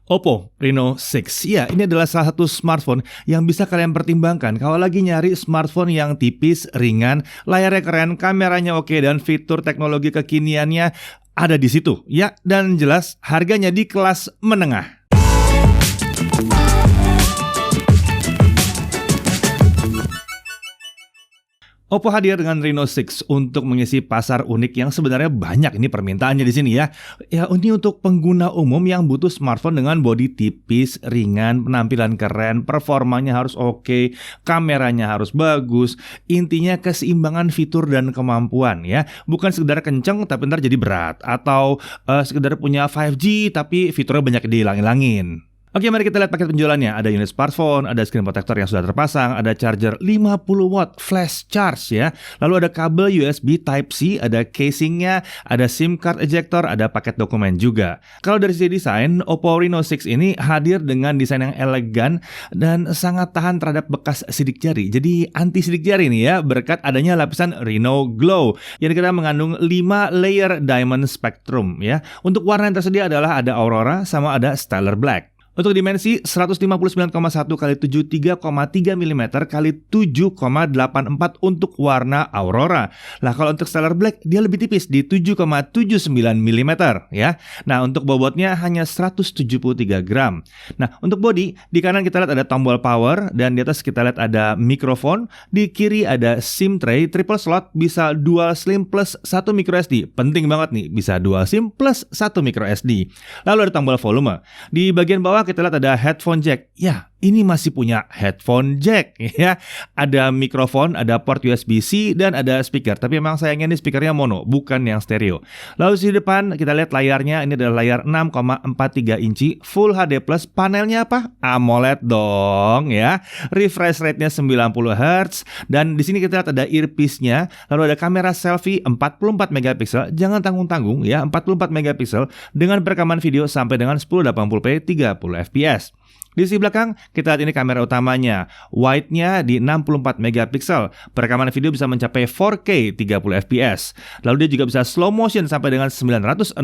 Oppo Reno 6. Ya, ini adalah salah satu smartphone yang bisa kalian pertimbangkan kalau lagi nyari smartphone yang tipis, ringan, layarnya keren, kameranya oke, dan fitur teknologi kekiniannya ada di situ. Ya, dan jelas harganya di kelas menengah. Oppo hadir dengan Reno 6 untuk mengisi pasar unik yang sebenarnya banyak ini permintaannya di sini ya. Ya, ini untuk pengguna umum yang butuh smartphone dengan bodi tipis, ringan, penampilan keren, performanya harus oke, kameranya harus bagus. Intinya keseimbangan fitur dan kemampuan ya. Bukan sekedar kenceng tapi ntar jadi berat, atau sekedar punya 5G tapi fiturnya banyak dihilangin. Oke, mari kita lihat paket penjualannya. Ada unit smartphone, ada screen protector yang sudah terpasang, ada charger 50 watt flash charge ya. Lalu ada kabel USB Type-C, ada casingnya, ada SIM card ejector, ada paket dokumen juga. Kalau dari sisi desain, Oppo Reno 6 ini hadir dengan desain yang elegan dan sangat tahan terhadap bekas sidik jari. Jadi anti sidik jari nih ya, berkat adanya lapisan Reno Glow yang kita mengandung 5 layer diamond spectrum ya. Untuk warna yang tersedia adalah ada Aurora sama ada Stellar Black. Untuk dimensi 159,1 x 73,3 mm x 7,84 untuk warna Aurora. Nah, kalau untuk Stellar Black dia lebih tipis di 7,79 mm ya. Nah, untuk bobotnya hanya 173 gram. Nah, untuk bodi di kanan kita lihat ada tombol power dan di atas kita lihat ada mikrofon. Di kiri ada SIM tray triple slot, bisa dual SIM plus 1 microSD. Penting banget nih, bisa dual SIM plus 1 microSD. Lalu ada tombol volume. Di bagian bawah kita lihat ada headphone jack. Ya, ini masih punya headphone jack ya. Ada mikrofon, ada port USB-C dan ada speaker. Tapi memang sayangnya ini speakernya mono, bukan yang stereo. Lalu di depan kita lihat layarnya, ini adalah layar 6,43 inci Full HD+. Panelnya apa? AMOLED dong ya. Refresh rate-nya 90 Hz dan di sini kita lihat ada earpiece-nya. Lalu ada kamera selfie 44 megapiksel. Jangan tanggung-tanggung ya, 44 megapiksel dengan perekaman video sampai dengan 1080p 30 fps. Di sisi belakang, kita lihat ini kamera utamanya. Wide-nya di 64 megapiksel. Perekaman video bisa mencapai 4K 30 fps. Lalu dia juga bisa slow motion sampai dengan 960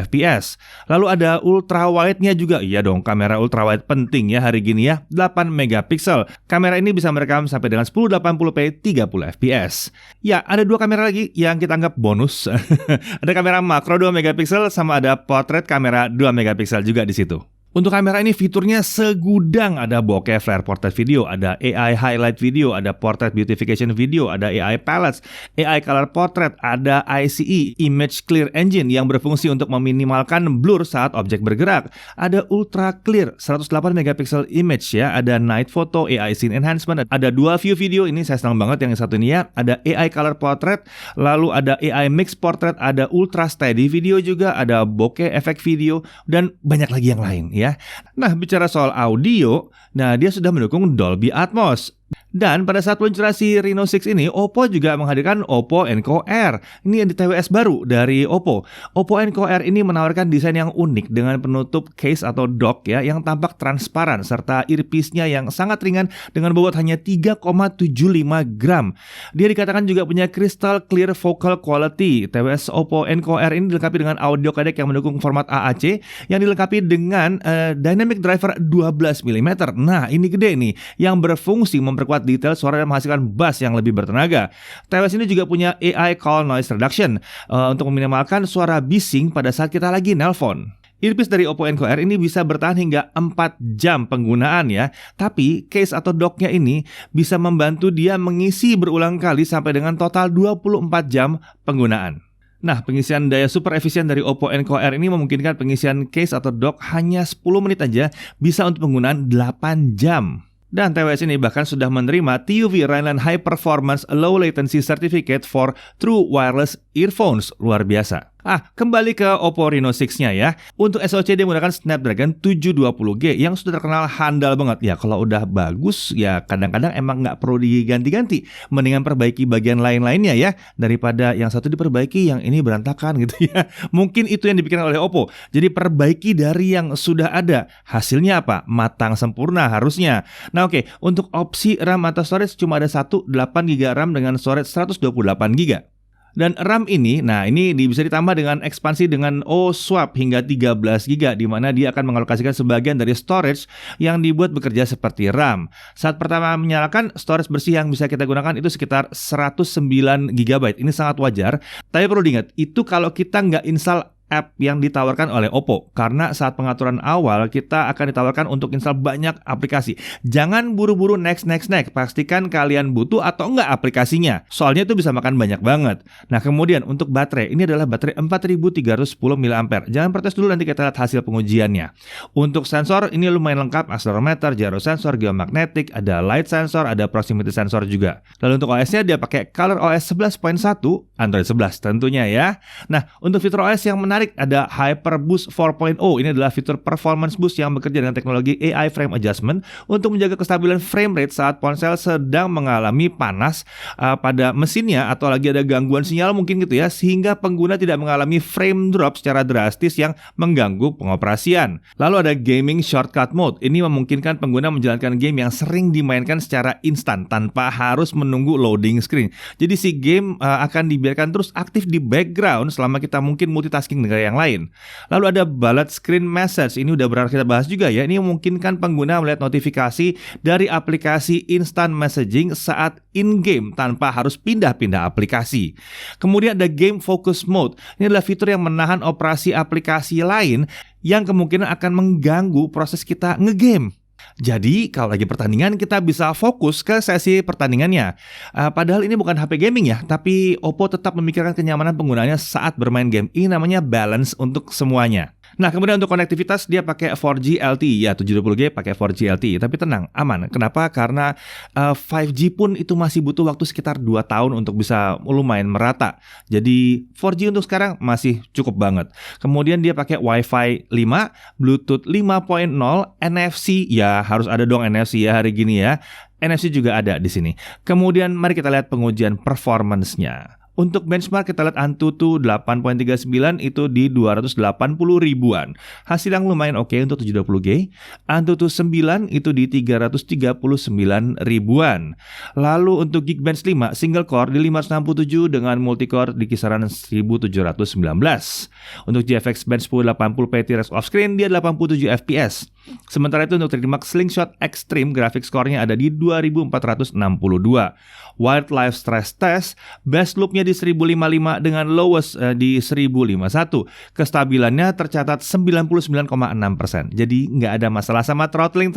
fps. Lalu ada ultra wide-nya juga. Iya dong, kamera ultra wide penting ya hari gini ya. 8 megapiksel. Kamera ini bisa merekam sampai dengan 1080p 30 fps. Ya, ada dua kamera lagi yang kita anggap bonus. Ada kamera makro 2 megapiksel sama ada portrait kamera 2 megapiksel juga di situ. Untuk kamera ini fiturnya segudang, ada bokeh flare portrait video, ada AI highlight video, ada portrait beautification video, ada AI palettes, AI color portrait, ada ICE image clear engine yang berfungsi untuk meminimalkan blur saat objek bergerak, ada ultra clear 108 megapiksel image ya, ada night photo, AI scene enhancement, ada dual view video, ini saya senang banget yang satu ini ya, ada AI color portrait, lalu ada AI mix portrait, ada ultra steady video juga, ada bokeh efek video dan banyak lagi yang lain ya. Nah, bicara soal audio, nah dia sudah mendukung Dolby Atmos. Dan pada saat peluncuran si Reno 6 ini, Oppo juga menghadirkan Oppo Enco R. Ini yang di TWS baru dari Oppo. Oppo Enco R ini menawarkan desain yang unik dengan penutup case atau dock ya yang tampak transparan serta earpiece-nya yang sangat ringan dengan bobot hanya 3,75 gram. Dia dikatakan juga punya crystal clear vocal quality. TWS Oppo Enco R ini dilengkapi dengan audio codec yang mendukung format AAC yang dilengkapi dengan dynamic driver 12 mm. Nah, ini gede nih yang berfungsi memperkuat detail suara dan menghasilkan bass yang lebih bertenaga. TWS ini juga punya AI call noise reduction untuk meminimalkan suara bising pada saat kita lagi nelpon. Earpiece dari Oppo Enco R ini bisa bertahan hingga 4 jam penggunaan ya. Tapi case atau docknya ini bisa membantu dia mengisi berulang kali sampai dengan total 24 jam penggunaan. Nah, pengisian daya super efisien dari Oppo Enco R ini memungkinkan pengisian case atau dock hanya 10 menit aja, bisa untuk penggunaan 8 jam. Dan TWS ini bahkan sudah menerima TUV Rhineland High Performance Low Latency Certificate for True Wireless Earphones. Luar biasa. Kembali ke Oppo Reno 6-nya ya. Untuk SoC dia menggunakan Snapdragon 720G yang sudah terkenal handal banget. Ya, kalau udah bagus, ya kadang-kadang emang nggak perlu diganti-ganti. Mendingan perbaiki bagian lain-lainnya ya, daripada yang satu diperbaiki, yang ini berantakan gitu ya. Mungkin itu yang dipikirkan oleh Oppo. Jadi perbaiki dari yang sudah ada. Hasilnya apa? Matang sempurna harusnya. Nah oke, untuk opsi RAM atau storage cuma ada 8 GB RAM dengan storage 128 GB. Dan RAM ini, nah ini bisa ditambah dengan ekspansi dengan OSWAP hingga 13 GB, di mana dia akan mengalokasikan sebagian dari storage yang dibuat bekerja seperti RAM. Saat pertama menyalakan, storage bersih yang bisa kita gunakan itu sekitar 109 GB. Ini sangat wajar, tapi perlu diingat, itu kalau kita nggak install app yang ditawarkan oleh Oppo. Karena saat pengaturan awal, kita akan ditawarkan untuk install banyak aplikasi. Jangan buru-buru next. Pastikan kalian butuh atau enggak aplikasinya. Soalnya itu bisa makan banyak banget. Nah, kemudian untuk baterai, ini adalah baterai 4310 mAh. Jangan protes dulu, nanti kita lihat hasil pengujiannya. Untuk sensor, ini lumayan lengkap. Accelerometer, gyro sensor, geomagnetic, ada light sensor, ada proximity sensor juga. Lalu untuk OS-nya, dia pakai ColorOS 11.1, Android 11 tentunya ya. Nah, untuk fitur OS yang menarik, ada HyperBoost 4.0. Ini adalah fitur performance boost yang bekerja dengan teknologi AI frame adjustment untuk menjaga kestabilan frame rate saat ponsel sedang mengalami panas pada mesinnya atau lagi ada gangguan sinyal mungkin gitu ya, sehingga pengguna tidak mengalami frame drop secara drastis yang mengganggu pengoperasian. Lalu ada gaming shortcut mode. Ini memungkinkan pengguna menjalankan game yang sering dimainkan secara instan tanpa harus menunggu loading screen. Jadi si game akan dibiarkan terus aktif di background selama kita mungkin multitasking dengan yang lain. Lalu ada bullet screen message. Ini udah pernah kita bahas juga ya. Ini memungkinkan pengguna melihat notifikasi dari aplikasi instant messaging saat in-game tanpa harus pindah-pindah aplikasi. Kemudian ada game focus mode. Ini adalah fitur yang menahan operasi aplikasi lain yang kemungkinan akan mengganggu proses kita ngegame. Jadi kalau lagi pertandingan kita bisa fokus ke sesi pertandingannya. Padahal ini bukan HP gaming ya, tapi Oppo tetap memikirkan kenyamanan penggunanya saat bermain game. Ini namanya balance untuk semuanya. Nah, kemudian untuk konektivitas dia pakai 4G LTE ya, 720G pakai 4G LTE. Tapi tenang, aman. Kenapa? Karena 5G pun itu masih butuh waktu sekitar 2 tahun untuk bisa lumayan merata. Jadi 4G untuk sekarang masih cukup banget. Kemudian dia pakai Wi-Fi 5, Bluetooth 5.0, NFC ya harus ada dong NFC ya hari gini ya. NFC juga ada di sini. Kemudian mari kita lihat pengujian performance-nya. Untuk benchmark kita lihat Antutu 8.39 itu di 280 ribuan. Hasil yang lumayan oke untuk 720G. Antutu 9 itu di 339 ribuan. Lalu untuk Geekbench 5 single core di 567 dengan multicore di kisaran 1719. Untuk GFX Bench 1080 p T-Rex off-screen dia 87 fps. Sementara itu untuk 3D Mark Slingshot Extreme graphics score-nya ada di 2462. Wildlife Stress Test best loop-nya di 1055 dengan lowest di 1051. Kestabilannya tercatat 99,6%. Jadi nggak ada masalah sama throttling,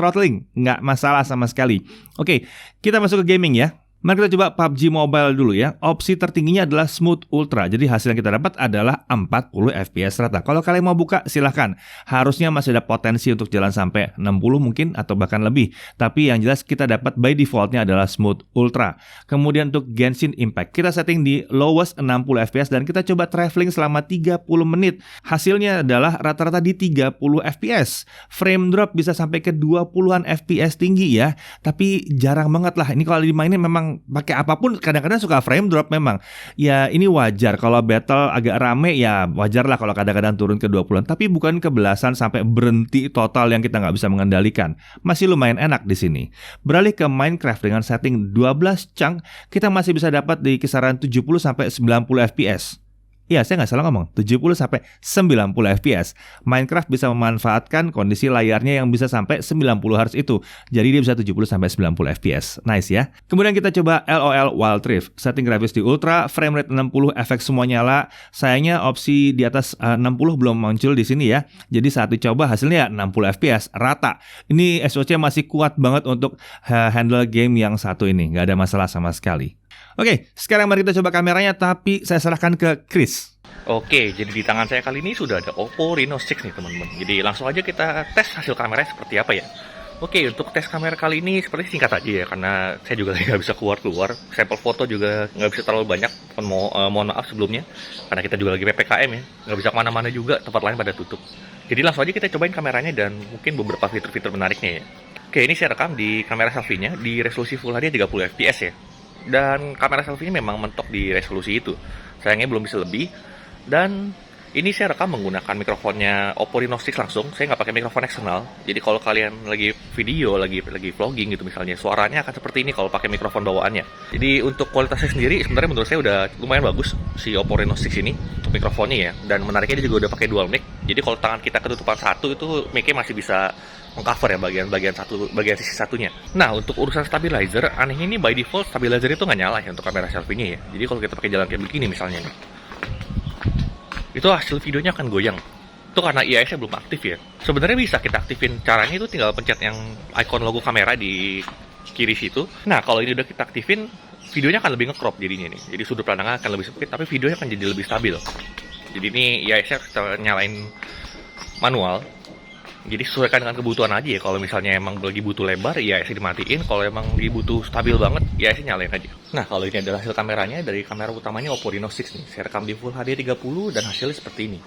nggak masalah sama sekali. Oke, kita masuk ke gaming ya. Mari kita coba PUBG Mobile dulu ya. Opsi tertingginya adalah Smooth Ultra. Jadi hasil yang kita dapat adalah 40 fps rata. Kalau kalian mau buka silahkan. Harusnya masih ada potensi untuk jalan sampai 60 mungkin atau bahkan lebih. Tapi yang jelas kita dapat by defaultnya adalah Smooth Ultra. Kemudian untuk Genshin Impact kita setting di lowest 60 fps dan kita coba traveling selama 30 menit. Hasilnya adalah rata-rata di 30 fps. Frame drop bisa sampai ke 20-an fps tinggi ya. Tapi jarang banget lah. Ini kalau dimainin memang pakai apapun kadang-kadang suka frame drop memang. Ya ini wajar kalau battle agak rame ya wajar lah kalau kadang-kadang turun ke 20-an. Tapi bukan ke belasan sampai berhenti total yang kita nggak bisa mengendalikan. Masih lumayan enak di sini. Beralih ke Minecraft dengan setting 12 chunk kita masih bisa dapat di kisaran 70 sampai 90 fps. Iya, saya nggak salah ngomong, 70 sampai 90 fps. Minecraft bisa memanfaatkan kondisi layarnya yang bisa sampai 90 Hz itu. Jadi dia bisa 70 sampai 90 fps. Nice ya. Kemudian kita coba LOL Wild Rift. Setting grafis di ultra, frame rate 60, efek semua nyala. Sayangnya opsi di atas 60 belum muncul di sini ya. Jadi saat dicoba hasilnya 60 fps rata. Ini SoC masih kuat banget untuk handle game yang satu ini. Nggak ada masalah sama sekali. Oke, sekarang mari kita coba kameranya, tapi saya serahkan ke Chris. Oke, jadi di tangan saya kali ini sudah ada Oppo Reno 6 nih teman-teman. Jadi langsung aja kita tes hasil kameranya seperti apa ya. Oke, untuk tes kamera kali ini seperti singkat aja ya, karena saya juga nggak bisa keluar-keluar. Sampel foto juga nggak bisa terlalu banyak, mohon maaf sebelumnya. Karena kita juga lagi PPKM ya, nggak bisa kemana-mana juga, tempat lain pada tutup. Jadi langsung aja kita cobain kameranya dan mungkin beberapa fitur-fitur menariknya ya. Oke, ini saya rekam di kamera selfie-nya di resolusi Full HD 30 fps ya. Dan kamera selfie ini memang mentok di resolusi itu. Sayangnya belum bisa lebih. Dan Ini saya rekam menggunakan mikrofonnya Oppo Reno 6 langsung. Saya nggak pakai mikrofon eksternal. Jadi kalau kalian lagi video, lagi vlogging gitu misalnya, suaranya akan seperti ini kalau pakai mikrofon bawaannya. Jadi untuk kualitasnya sendiri, sebenarnya menurut saya udah lumayan bagus si Oppo Reno 6 ini untuk mikrofonnya ya. Dan menariknya dia juga udah pakai dual mic. Jadi kalau tangan kita ketutupan satu itu mic-nya masih bisa mengcover ya bagian sisi satunya. Nah untuk urusan stabilizer, anehnya ini by default stabilizer itu nggak nyala ya untuk kamera selfie-nya ya. Jadi kalau kita pakai jalan kayak begini misalnya nih, itu hasil videonya akan goyang. Itu karena IIS-nya belum aktif ya. Sebenarnya bisa kita aktifin, caranya itu tinggal pencet yang icon logo kamera di kiri situ. Nah kalau ini udah kita aktifin, videonya akan lebih nge-crop jadinya nih. Jadi sudut pandangnya akan lebih sempit, tapi videonya akan jadi lebih stabil. Jadi ini IIS-nya kita nyalain manual. Jadi sesuaikan dengan kebutuhan aja ya. Kalau misalnya emang lagi butuh lebar, ya IIS dimatiin. Kalau emang lagi butuh stabil banget, IIS nyalain aja. Nah, kalau ini adalah hasil kameranya dari kamera utamanya Oppo Reno 6 nih. Saya rekam di Full HD 30 dan hasilnya seperti ini.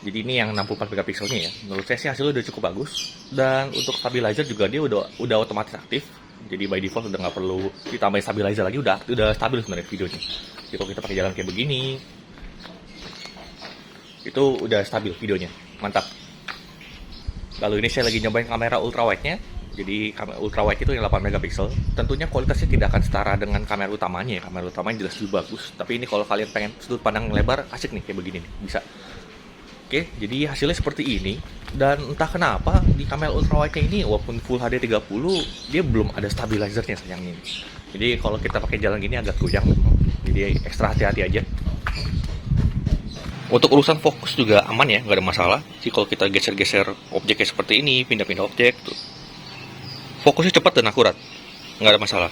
Jadi ini yang 64 megapikselnya ya. Menurut saya sih hasilnya udah cukup bagus. Dan untuk stabilizer juga dia udah otomatis aktif. Jadi by default udah nggak perlu ditambahin stabilizer lagi, udah stabil sebenarnya videonya. Jadi kalau kita pakai jalan kayak begini, itu udah stabil videonya. Mantap. Lalu ini saya lagi nyobain kamera ultrawide-nya. Jadi kamera ultrawide itu yang 8 megapiksel. Tentunya kualitasnya tidak akan setara dengan kamera utamanya ya. Kamera utamanya jelas lebih bagus. Tapi ini kalau kalian pengen sudut pandang lebar, asik nih kayak begini nih. Bisa. Oke, jadi hasilnya seperti ini. Dan entah kenapa di kamera ultrawide-nya ini walaupun Full HD 30, dia belum ada stabilizernya sayangnya. Jadi kalau kita pakai jalan gini agak goyang. Jadi ekstra hati-hati aja. Untuk urusan fokus juga aman ya, nggak ada masalah. Jadi kalau kita geser-geser objeknya seperti ini, pindah-pindah objek, tuh, fokusnya cepat dan akurat, nggak ada masalah.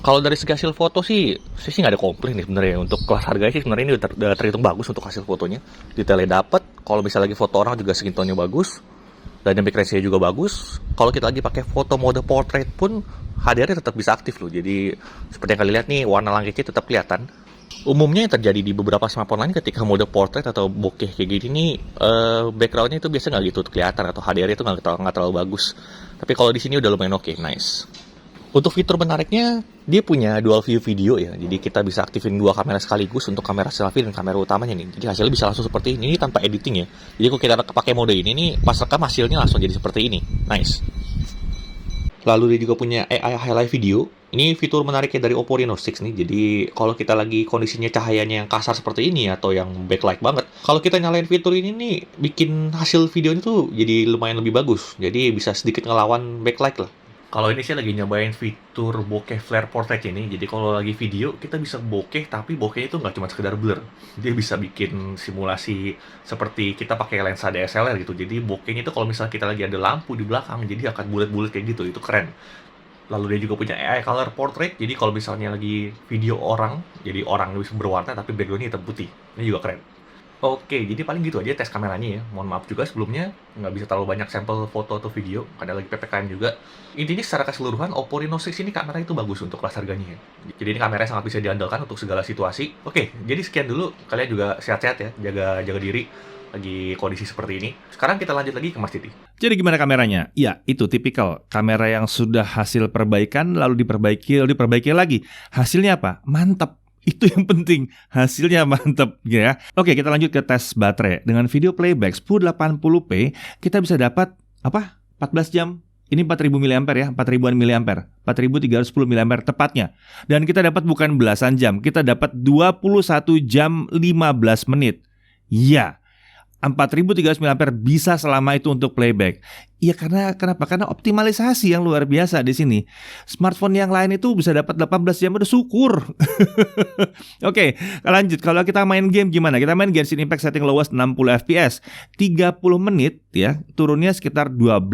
Kalau dari segi hasil foto sih, saya sih nggak ada komplain nih sebenarnya. Untuk kelas harganya sih sebenarnya ini udah terhitung bagus untuk hasil fotonya. Detailnya dapat. Kalau misalnya lagi foto orang juga skintonnya bagus, dynamic range-nya juga bagus. Kalau kita lagi pakai foto mode portrait pun HDR-nya tetap bisa aktif loh. Jadi seperti yang kalian lihat nih, warna langitnya tetap kelihatan. Umumnya yang terjadi di beberapa smartphone lain ketika mode portrait atau bokeh kayak gini nih, backgroundnya itu biasa nggak gitu kelihatan atau HDR itu nggak terlalu bagus. Tapi kalau di sini udah lumayan oke, nice. Untuk fitur menariknya, dia punya dual view video ya. Jadi kita bisa aktifin dua kamera sekaligus untuk kamera selfie dan kamera utamanya nih. Jadi hasilnya bisa langsung seperti ini tanpa editing ya. Jadi kalau kita pakai mode ini nih, pas rekam hasilnya langsung jadi seperti ini, nice. Lalu dia juga punya AI highlight video. Ini fitur menariknya dari Oppo Reno 6 nih. Jadi kalau kita lagi kondisinya cahayanya yang kasar seperti ini atau yang backlight banget, kalau kita nyalain fitur ini nih, bikin hasil videonya tuh jadi lumayan lebih bagus. Jadi bisa sedikit ngelawan backlight lah. Kalau ini saya lagi nyobain fitur bokeh flare portrait ini. Jadi kalau lagi video kita bisa bokeh, tapi bokehnya itu nggak cuma sekedar blur. Dia bisa bikin simulasi seperti kita pakai lensa DSLR gitu. Jadi bokehnya itu kalau misalnya kita lagi ada lampu di belakang, jadi akan bulat-bulat kayak gitu. Itu keren. Lalu dia juga punya AI color portrait. Jadi kalau misalnya lagi video orang, jadi orang bisa berwarna tapi backgroundnya hitam putih. Ini juga keren. Oke, jadi paling gitu aja tes kameranya ya. Mohon maaf juga sebelumnya nggak bisa terlalu banyak sampel foto atau video karena lagi PPKM juga. Intinya secara keseluruhan Oppo Reno 6 ini kamera itu bagus untuk kelas harganya ya. Jadi ini kameranya sangat bisa diandalkan untuk segala situasi. Oke, jadi sekian dulu. Kalian juga sehat-sehat ya, jaga diri lagi kondisi seperti ini. Sekarang kita lanjut lagi ke Mas Titi. Jadi gimana kameranya? Ya, itu tipikal kamera yang sudah hasil perbaikan lalu diperbaiki lagi. Hasilnya apa? Mantap. Itu yang penting, hasilnya mantap ya. Oke, kita lanjut ke tes baterai. Dengan video playback 1080p, kita bisa dapat 14 jam. Ini 4000 mAh ya, 4000-an mAh. 4310 mAh tepatnya. Dan kita dapat bukan belasan jam, kita dapat 21 jam 15 menit. Ya. 4300 mAh bisa selama itu untuk playback. Iya, kenapa? Karena optimalisasi yang luar biasa di sini. Smartphone yang lain itu bisa dapat 18 jam, udah syukur. Oke, lanjut. Kalau kita main game gimana? Kita main Genshin Impact setting lowest 60 fps. 30 menit ya, turunnya sekitar 12%.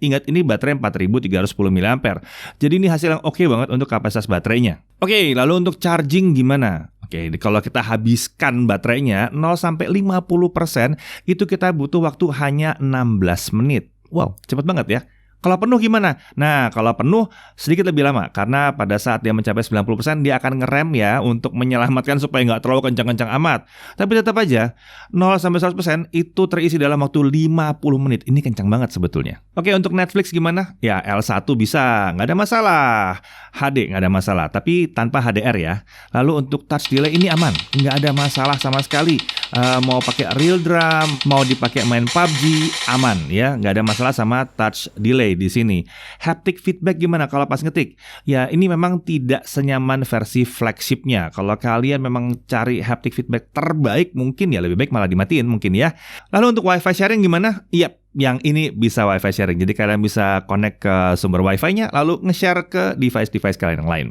Ingat ini baterai 4310 mAh. Jadi ini hasil yang oke banget untuk kapasitas baterainya. Oke, lalu untuk charging gimana? Oke, kalau kita habiskan baterainya 0-50% itu kita butuh waktu hanya 16 menit. Wow, cepat banget ya. Kalau penuh gimana? Nah, kalau penuh sedikit lebih lama karena pada saat dia mencapai 90% dia akan ngerem ya untuk menyelamatkan supaya nggak terlalu kencang-kencang amat. Tapi tetap aja 0-100% itu terisi dalam waktu 50 menit. Ini kencang banget sebetulnya. Oke, untuk Netflix gimana? Ya L1 bisa, nggak ada masalah. HD nggak ada masalah, tapi tanpa HDR ya. Lalu untuk touch delay ini aman, nggak ada masalah sama sekali. Mau pakai real drum, mau dipakai main PUBG, aman ya, nggak ada masalah sama touch delay di sini. Haptic feedback gimana kalau pas ngetik? Ya ini memang tidak senyaman versi flagshipnya. Kalau kalian memang cari haptic feedback terbaik, mungkin ya lebih baik malah dimatiin mungkin ya. Lalu untuk Wi-Fi sharing gimana? Iya, yang ini bisa Wi-Fi sharing. Jadi kalian bisa connect ke sumber Wi-Fi-nya lalu nge-share ke device-device kalian yang lain.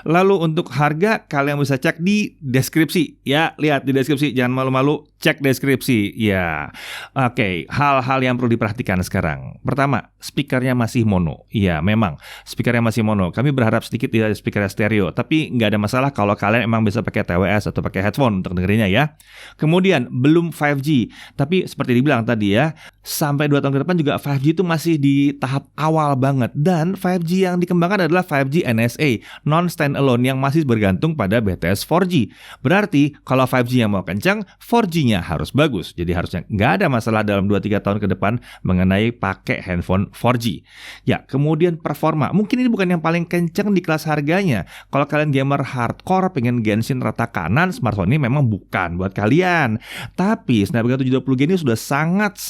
Lalu untuk harga kalian bisa cek di deskripsi. Ya, lihat di deskripsi, jangan malu-malu, cek deskripsi. Ya. Oke, hal-hal yang perlu diperhatikan sekarang. Pertama, speakernya masih mono. Iya, memang speakernya masih mono. Kami berharap sedikit tidak speakernya stereo, tapi nggak ada masalah kalau kalian emang bisa pakai TWS atau pakai headphone untuk dengerinnya ya. Kemudian, belum 5G, tapi seperti dibilang tadi ya, sampai 2 tahun ke depan juga 5G itu masih di tahap awal banget. Dan 5G yang dikembangkan adalah 5G NSA, non-standalone yang masih bergantung pada BTS 4G. Berarti kalau 5G yang mau kencang, 4G-nya harus bagus. Jadi harusnya nggak ada masalah dalam 2-3 tahun ke depan mengenai pakai handphone 4G. Ya, kemudian performa. Mungkin ini bukan yang paling kencang di kelas harganya. Kalau kalian gamer hardcore pengen Genshin rata kanan, smartphone ini memang bukan buat kalian. Tapi Snapdragon 720G ini sudah sangat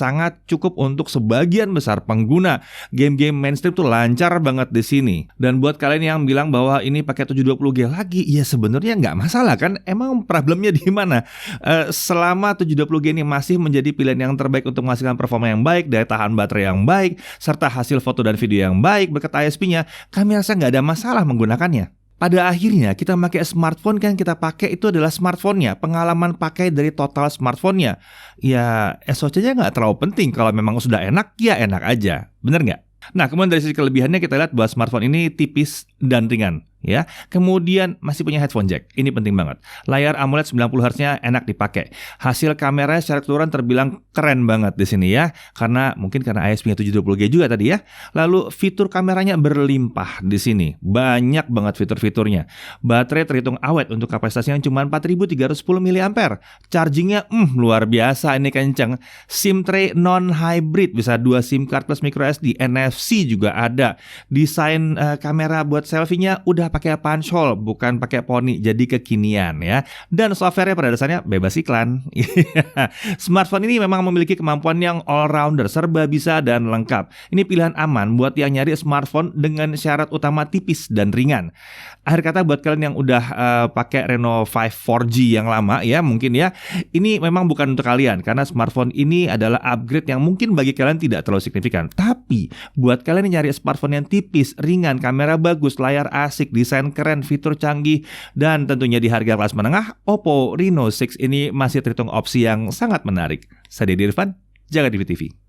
cukup untuk sebagian besar pengguna. Game-game mainstream tuh lancar banget di sini. Dan buat kalian yang bilang bahwa ini pakai 720G lagi, ya sebenarnya nggak masalah kan? Emang problemnya di mana? Selama 720G ini masih menjadi pilihan yang terbaik untuk menghasilkan performa yang baik, daya tahan baterai yang baik, serta hasil foto dan video yang baik berkat ISP-nya, kami rasa nggak ada masalah menggunakannya. Pada akhirnya kita pakai smartphone kan kita pakai itu adalah smartphone-nya, pengalaman pakai dari total smartphone-nya. Ya SoC-nya nggak terlalu penting, kalau memang sudah enak ya enak aja, bener nggak? Nah kemudian dari sisi kelebihannya kita lihat bahwa smartphone ini tipis dan ringan. Ya, kemudian masih punya headphone jack. Ini penting banget. Layar AMOLED 90Hz-nya enak dipakai. Hasil kameranya secara keseluruhan terbilang keren banget di sini ya, karena mungkin karena ISP-nya 720G juga tadi ya. Lalu fitur kameranya berlimpah di sini. Banyak banget fitur-fiturnya. Baterai terhitung awet untuk kapasitasnya cuma 4310 mAh. Chargingnya luar biasa, ini kenceng. SIM tray non-hybrid, bisa 2 SIM card plus microSD. NFC juga ada. Desain kamera buat selfie-nya udah pakai punch hole, bukan pakai poni, jadi kekinian ya. Dan software-nya pada dasarnya bebas iklan. Smartphone ini memang memiliki kemampuan yang all-rounder, serba bisa dan lengkap. Ini pilihan aman buat yang nyari smartphone dengan syarat utama tipis dan ringan. Akhir kata buat kalian yang udah pakai Reno 5 4G yang lama ya, mungkin ya, ini memang bukan untuk kalian karena smartphone ini adalah upgrade yang mungkin bagi kalian tidak terlalu signifikan. Tapi buat kalian yang nyari smartphone yang tipis, ringan, kamera bagus, layar asik, desain keren, fitur canggih, dan tentunya di harga kelas menengah, Oppo Reno 6 ini masih terhitung opsi yang sangat menarik. Saya Deddy Irfan, jaga TV TV.